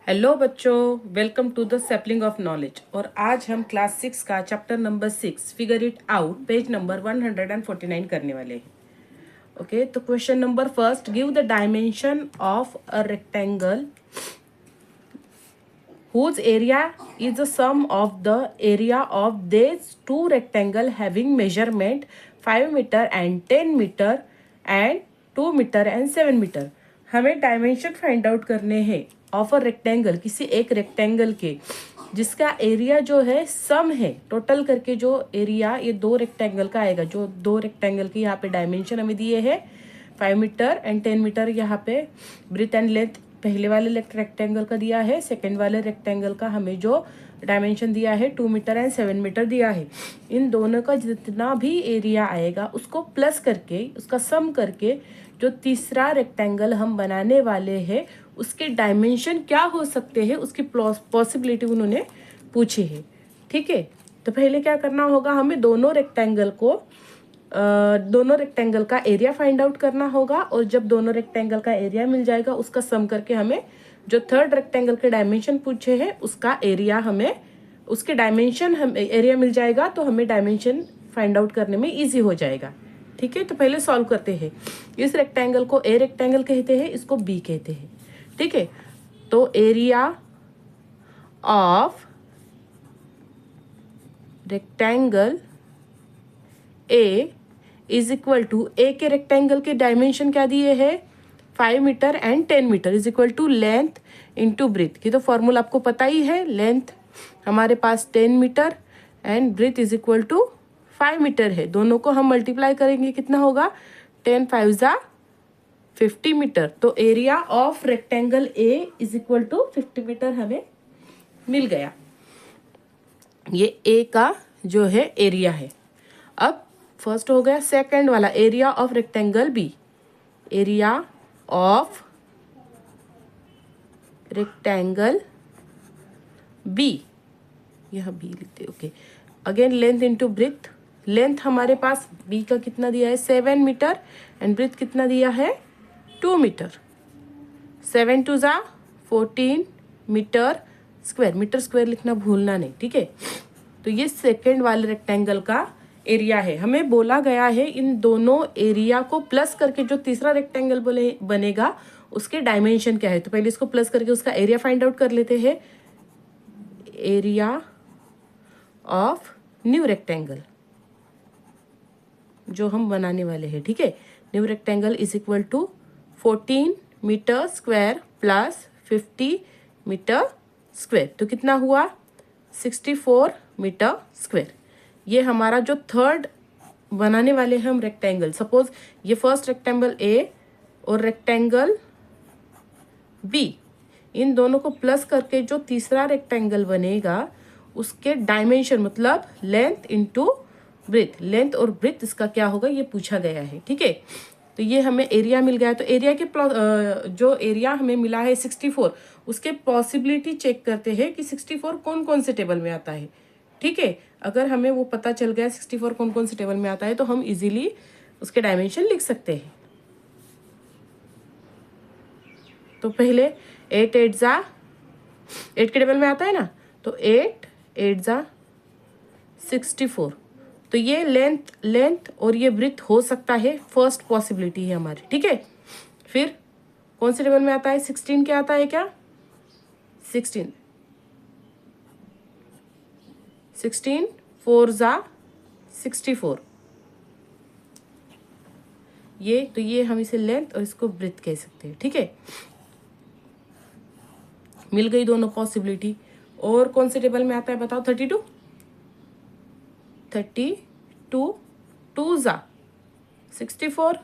Hello बच्चों, welcome to the sapling of knowledge. और आज हम क्लास 6 का chapter number 6 figure it out page number 149 करने वाले हैं। ओके, तो question number first, give the dimension of a rectangle whose area is the sum of the area of these two rectangle having measurement 5 meter and 10 meter and 2 meter and 7 meter। हमें dimension find out करने हैं of a rectangle, किसी एक rectangle के जिसका area जो है सम है, टोटल करके जो एरिया ये दो रेक्टेंगल का आएगा। जो दो रेक्टेंगल के यहाँ पे डायमेंशन हमें दिए हैं 5 मीटर एंड 10 मीटर यहाँ पे ब्रेथ एंड लेंथ पहले वाले रेक्टेंगल का दिया है, सेकेंड वाले रेक्टेंगल का हमें जो डायमेंशन दिया है 2 मीटर एंड 7 मीटर दिया है। इन दोनों का जितना भी एरिया आएगा उसको प्लस करके, उसका सम करके जो तीसरा रेक्टेंगल हम बनाने वाले हैं उसके डायमेंशन क्या हो सकते हैं उसकी पॉसिबिलिटी उन्होंने पूछी है। ठीक है, तो पहले क्या करना होगा, हमें दोनों रेक्टेंगल का एरिया फाइंड आउट करना होगा। और जब दोनों रेक्टेंगल का एरिया मिल जाएगा उसका सम करके हमें जो थर्ड रेक्टेंगल के डायमेंशन पूछे हैं उसका एरिया, हमें उसके डायमेंशन हम एरिया मिल जाएगा तो हमें डायमेंशन फाइंड आउट करने में इजी हो जाएगा। ठीक है, तो पहले सॉल्व करते हैं। इस रेक्टेंगल को ए रेक्टेंगल कहते हैं, इसको बी कहते हैं। ठीक है, तो area of rectangle A is equal to, ए के रेक्टेंगल के डायमेंशन क्या दिए हैं 5 metre and 10 metre is equal to length into breadth. ये तो फॉर्मूला आपको पता ही है। लेंथ हमारे पास 10 metre and breadth is equal to 5 metre है। दोनों को हम मल्टीप्लाई करेंगे, कितना होगा 10 5 जा 50 मीटर। तो area of rectangle A is equal to 50 metre हमें मिल गया। ये ए का जो है एरिया है। अब फर्स्ट हो गया, सेकंड वाला area of rectangle B. Area of rectangle B, यह बी लिखते, okay. Again length into breadth. Length हमारे पास बी का कितना दिया है 7 मीटर एंड ब्रेथ कितना दिया है 2 मीटर। 7 2 जा 14 मीटर स्क्वायर, मीटर स्क्वायर लिखना भूलना नहीं। ठीक है, तो ये सेकेंड वाले रेक्टेंगल का एरिया है। हमें बोला गया है इन दोनों एरिया को प्लस करके जो तीसरा रेक्टेंगल बनेगा उसके डायमेंशन क्या है। तो पहले इसको प्लस करके उसका एरिया फाइंड आउट कर लेते हैं। एरिया ऑफ न्यू रेक्टेंगल जो हम बनाने वाले हैं, ठीक है, new rectangle is equal to 14 metre square plus 50 metre square, तो कितना हुआ 64 मीटर स्क्वायर। ये हमारा जो थर्ड बनाने वाले हैं हम रेक्टेंगल, सपोज ये फर्स्ट रेक्टेंगल ए और रेक्टेंगल बी, इन दोनों को प्लस करके जो तीसरा रेक्टेंगल बनेगा उसके डायमेंशन मतलब लेंथ इंटू ब्रेथ, लेंथ और ब्रेथ इसका क्या होगा ये पूछा गया है। ठीक है, तो ये हमें एरिया मिल गया। तो एरिया के जो एरिया हमें मिला है 64, उसके पॉसिबिलिटी चेक करते हैं कि 64 कौन कौन से टेबल में आता है। ठीक है, अगर हमें वो पता चल गया 64 कौन कौन से टेबल में आता है तो हम इजीली उसके डायमेंशन लिख सकते हैं। तो पहले 8 8 जा 8 के टेबल में आता है ना, तो 8 8 जा 64। तो ये लेंथ और ये ब्रेथ हो सकता है, फर्स्ट पॉसिबिलिटी है हमारी। ठीक है, फिर कौन से टेबल में आता है 16 क्या आता है, क्या 16 4 जा 64। ये तो ये हम इसे लेंथ और इसको ब्रेथ कह सकते हैं। ठीक है, मिल गई दोनों पॉसिबिलिटी। और कौन से टेबल में आता है बताओ 32 2 जा 64,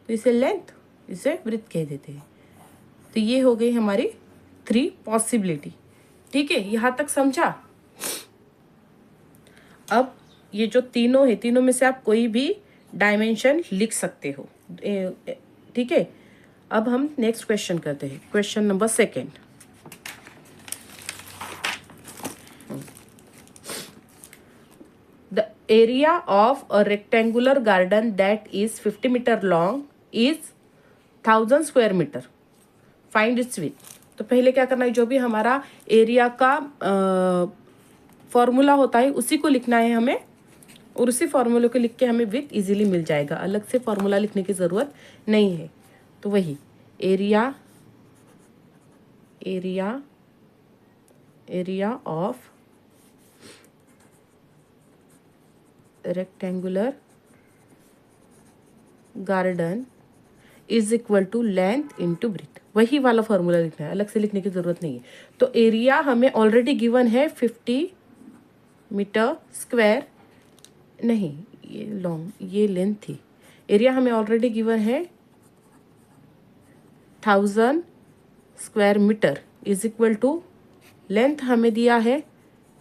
तो इसे लेंथ इसे ब्रेथ कह देते हैं। तो ये हो गई हमारी 3 पॉसिबिलिटी। ठीक है, यहाँ तक समझा। अब ये जो तीनों है, तीनों में से आप कोई भी डायमेंशन लिख सकते हो। ठीक है, अब हम नेक्स्ट क्वेश्चन करते हैं, question number 2। The area of a rectangular garden that is 50 meter long is 1000 square meter. Find its width. तो पहले क्या करना है, जो भी हमारा एरिया का फॉर्मूला होता है उसी को लिखना है हमें, और उसी फॉर्मूले को लिख के हमें विड्थ इजीली मिल जाएगा, अलग से फॉर्मूला लिखने की ज़रूरत नहीं है। तो वही area of rectangular garden is equal to length into breadth, वही वाला फॉर्मूला लिखना है, अलग से लिखने की ज़रूरत नहीं है। तो एरिया हमें ऑलरेडी गिवन है 50 मीटर स्क्वायर, नहीं ये लॉन्ग, ये लेंथ थी। एरिया हमें ऑलरेडी गिवन है 1000 square metre is equal to length हमें दिया है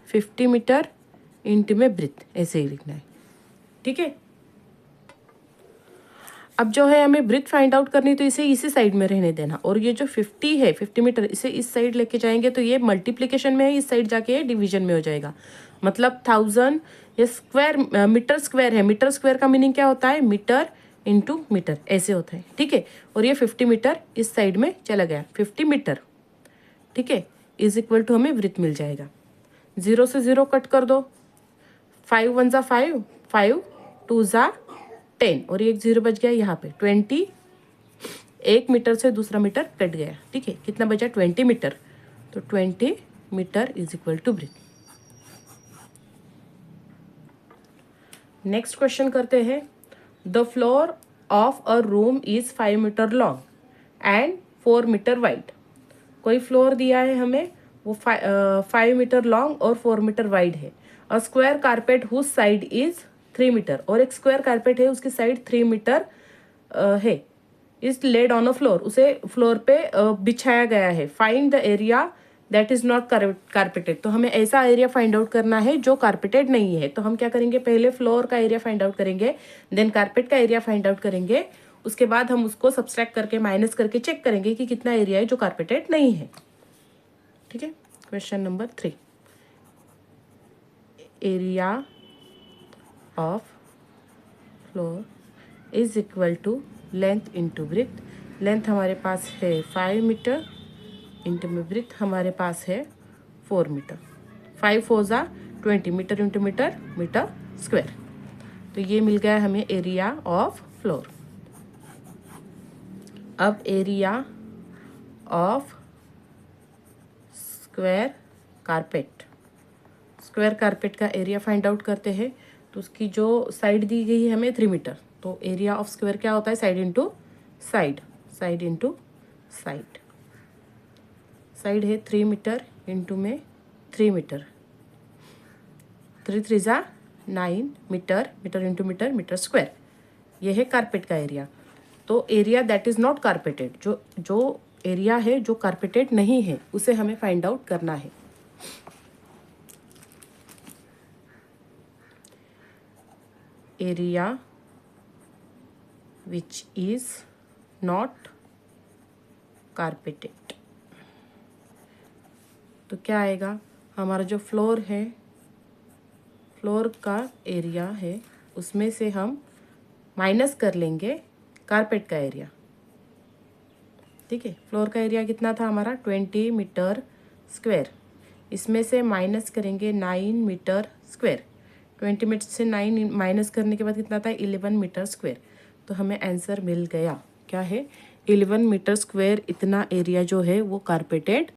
50 मीटर इंटू में ब्रीथ, ऐसे ही लिखना है। ठीक है, अब जो है हमें ब्रीथ फाइंड आउट करनी, तो इसे इसी साइड में रहने देना, और ये जो 50 है 50 मीटर, इसे इस साइड लेके जाएंगे तो ये मल्टीप्लिकेशन में है, इस साइड जाके ये डिवीजन में हो जाएगा। मतलब 1000 ये स्क्वायर मीटर स्क्वायर है, मीटर स्क्वायर का मीनिंग क्या होता है, मीटर इंटू मीटर, ऐसे होता है। ठीक है, और ये 50 मीटर इस साइड में चला गया, 50 मीटर। ठीक है, इज इक्वल टू हमें ब्रीथ मिल जाएगा। 0 से 0 कट कर दो, 5 1 जा 5, 5 2 जा 10, और एक 0 बच गया यहाँ पे 20, एक मीटर से दूसरा मीटर कट गया। ठीक है, कितना बचा, 20 मीटर, तो 20 metre is equal to breadth. Next question करते हैं। The floor of a room is 5 metre long and 4 metre wide. कोई फ्लोर दिया है हमें, वो 5 मीटर लॉन्ग और 4 मीटर वाइड है। A square carpet whose side is 3 metre, और एक स्क्वायर कारपेट है उसकी साइड 3 मीटर है। Is laid on a floor, उसे फ्लोर पे बिछाया गया है। Find the area that is not carpeted, तो हमें ऐसा एरिया फाइंड आउट करना है जो कारपेटेड नहीं है। तो हम क्या करेंगे, पहले फ्लोर का एरिया फाइंड आउट करेंगे, देन कारपेट का एरिया फाइंड आउट करेंगे, उसके बाद हम उसको सब्सट्रैक्ट करके माइनस करके चेक करेंगे कि कितना एरिया है जो कारपेटेड नहीं है। ठीक है, question number 3, area of floor is equal to length into breadth. Length हमारे पास है 5 मीटर, इंटू में ब्रीथ हमारे पास है 4 मीटर। 5 4 जा 20 metre into metre, metre square. तो ये मिल गया हमें एरिया ऑफ फ्लोर। अब area of square carpet, square carpet का एरिया फाइंड आउट करते हैं। तो उसकी जो साइड दी गई है हमें 3 मीटर, तो एरिया ऑफ स्क्वायर क्या होता है, side into side, side into side. Side है 3 मीटर इंटू में 3 मीटर, 3 3 जा 9 metre, metre into metre, metre square. ये है कारपेट का एरिया। तो area that is not carpeted, जो एरिया है जो कारपेटेड नहीं है उसे हमें फाइंड आउट करना है। Area which is not carpeted, तो क्या आएगा, हमारा जो फ्लोर है, फ्लोर का एरिया है उसमें से हम माइनस कर लेंगे कारपेट का एरिया। ठीक है, फ्लोर का एरिया कितना था हमारा 20 मीटर स्क्वायर, इसमें से माइनस करेंगे 9 मीटर स्क्वायर। 20 मीटर से 9 माइनस करने के बाद कितना था 11 मीटर स्क्वायर। तो हमें आंसर मिल गया, क्या है, 11 मीटर स्क्वायर। इतना एरिया जो है वो कारपेटेड